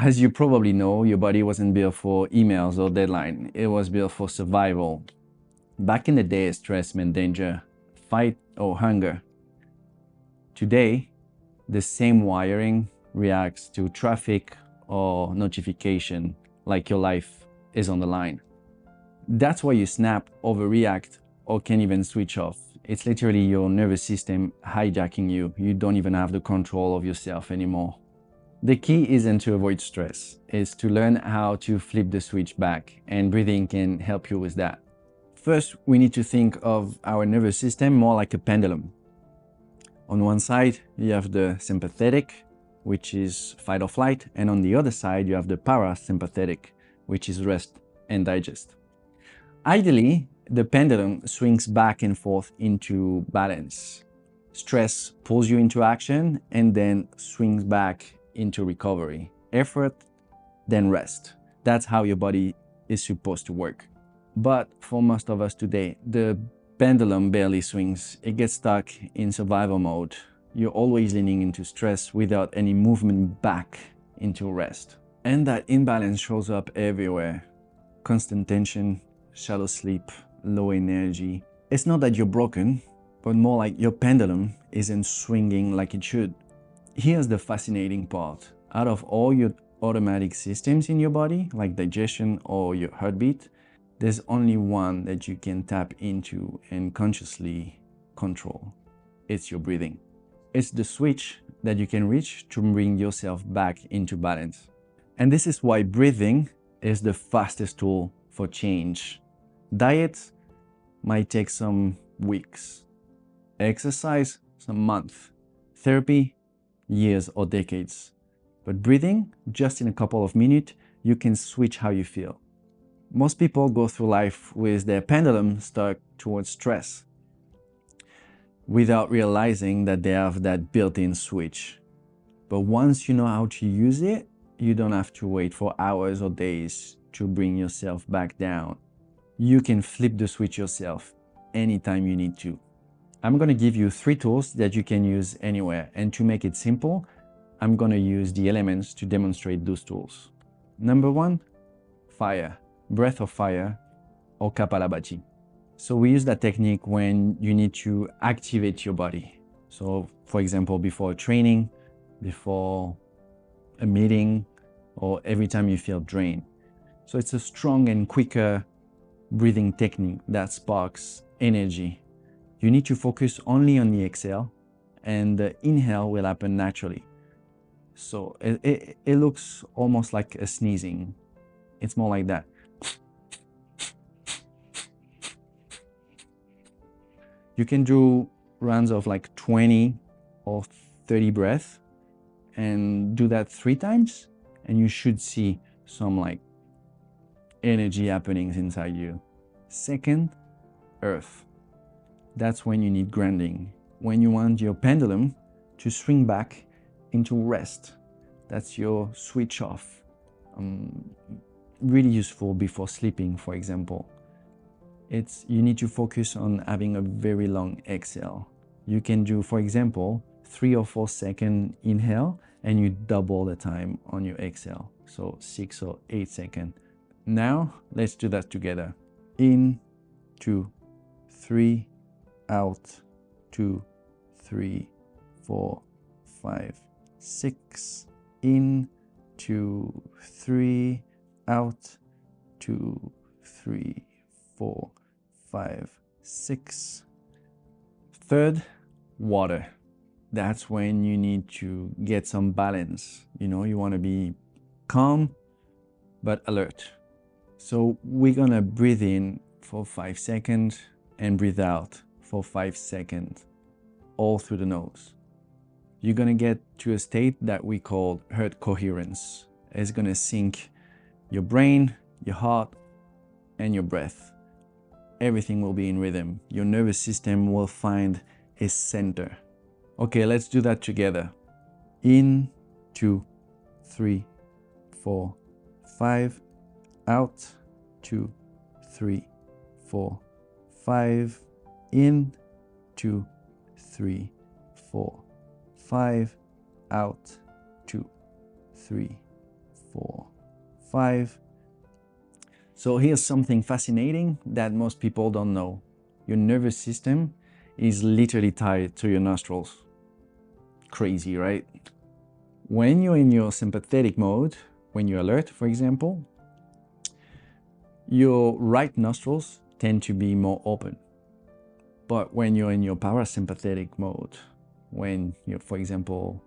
As you probably know, your body wasn't built for emails or deadline. It was built for survival. Back in the day, stress meant danger, fight, or hunger. Today, the same wiring reacts to traffic or notification, like your life is on the line. That's why you snap, overreact, or can't even switch off. It's literally your nervous system hijacking you. You don't even have the control of yourself anymore. The key isn't to avoid stress, it's to learn how to flip the switch back, and breathing can help you with that. First, we need to think of our nervous system more like a pendulum. On one side, you have the sympathetic, which is fight or flight, and on the other side, you have the parasympathetic, which is rest and digest. Ideally, the pendulum swings back and forth into balance. Stress pulls you into action and then swings back into recovery. Effort, then rest. That's how your body is supposed to work. But for most of us today, the pendulum barely swings. It gets stuck in survival mode. You're always leaning into stress without any movement back into rest. And that imbalance shows up everywhere. Constant tension, shallow sleep, low energy. It's not that you're broken, but more like your pendulum isn't swinging like it should. Here's the fascinating part. Out of all your automatic systems in your body, like digestion or your heartbeat, there's only one that you can tap into and consciously control. It's your breathing. It's the switch that you can reach to bring yourself back into balance. And this is why breathing is the fastest tool for change. Diet might take some weeks. Exercise, some months. Therapy, years or decades. But breathing, just in a couple of minutes, you can switch how you feel. Most people go through life with their pendulum stuck towards stress without realizing that they have that built-in switch. But once you know how to use it, you don't have to wait for hours or days to bring yourself back down. You can flip the switch yourself anytime you need to. I'm going to give you 3 tools that you can use anywhere, and to make it simple, I'm going to use the elements to demonstrate those tools. Number 1, fire, breath of fire, or kapalabhati. So we use that technique when you need to activate your body. So for example, before a training, before a meeting, or every time you feel drained. So it's a strong and quicker breathing technique that sparks energy. You need to focus only on the exhale, and the inhale will happen naturally. So it looks almost like a sneezing. It's more like that. You can do runs of like 20 or 30 breaths and do that 3 times, and you should see some like energy happenings inside you. Second, earth. That's when you need grounding. When you want your pendulum to swing back into rest. That's your switch off. Really useful before sleeping, for example. You need to focus on having a very long exhale. You can do, for example, 3 or 4 second inhale, and you double the time on your exhale. So 6 or 8 seconds. Now, let's do that together. In, 2, 3, out, 2, 3, 4, 5, 6. In, 2, 3, out, 2, 3, 4, 5, 6. Third, water. That's when you need to get some balance. You want to be calm but alert. So we're gonna breathe in for 5 seconds and breathe out for 5 seconds, all through the nose. You're gonna get to a state that we call heart coherence. It's gonna sync your brain, your heart, and your breath. Everything will be in rhythm. Your nervous system will find a center. Okay, let's do that together. In, 2, 3, 4, 5. Out, 2, 3, 4, 5. In, 2, 3, 4, 5. Out, 2, 3, 4, 5. So here's something fascinating that most people don't know. Your nervous system is literally tied to your nostrils. Crazy, right? When you're in your sympathetic mode, when you're alert, for example, your right nostrils tend to be more open. But when you're in your parasympathetic mode, when you're, for example,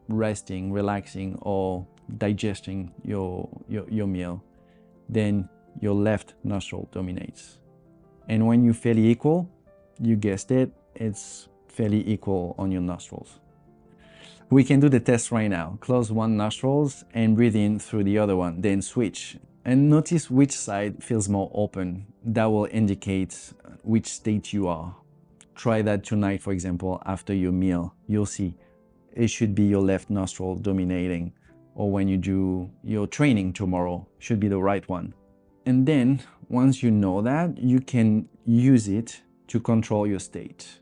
resting, relaxing, or digesting your meal, then your left nostril dominates. And when you're fairly equal, you guessed it, it's fairly equal on your nostrils. We can do the test right now. Close one nostril and breathe in through the other one, then switch. And notice which side feels more open. That will indicate which state you are. Try that tonight, for example, after your meal. You'll see it should be your left nostril dominating. Or when you do your training tomorrow, should be the right one. And then once you know that, you can use it to control your state.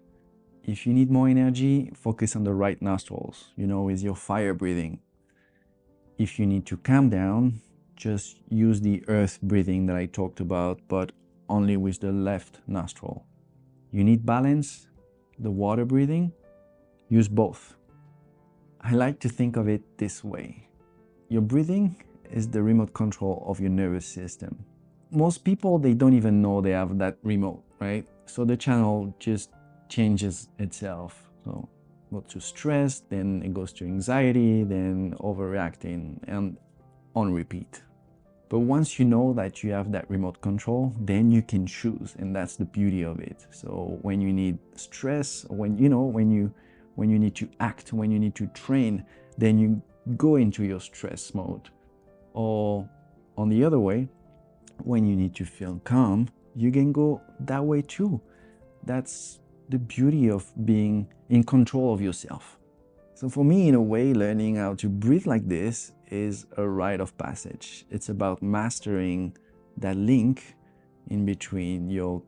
If you need more energy, focus on the right nostrils, with your fire breathing. If you need to calm down, just use the earth breathing that I talked about, but only with the left nostril. You need balance, the water breathing, use both. I like to think of it this way. Your breathing is the remote control of your nervous system. Most people, they don't even know they have that remote, right? So the channel just changes itself. So go to stress, then it goes to anxiety, then overreacting, and on repeat. But once you know that you have that remote control, then you can choose, and that's the beauty of it. So when you need stress, when you need to act, when you need to train, then you go into your stress mode. Or on the other way, when you need to feel calm, you can go that way too. That's the beauty of being in control of yourself. So for me, in a way, learning how to breathe like this is a rite of passage. It's about mastering that link in between your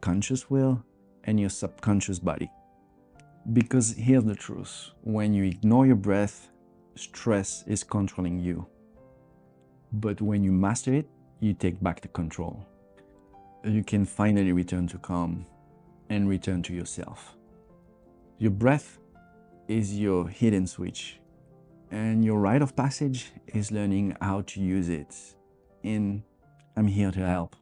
conscious will and your subconscious body. Because here's the truth. When you ignore your breath, stress is controlling you. But when you master it, you take back the control. You can finally return to calm and return to yourself. Your breath is your hidden switch, and your rite of passage is learning how to use it. And I'm here to help.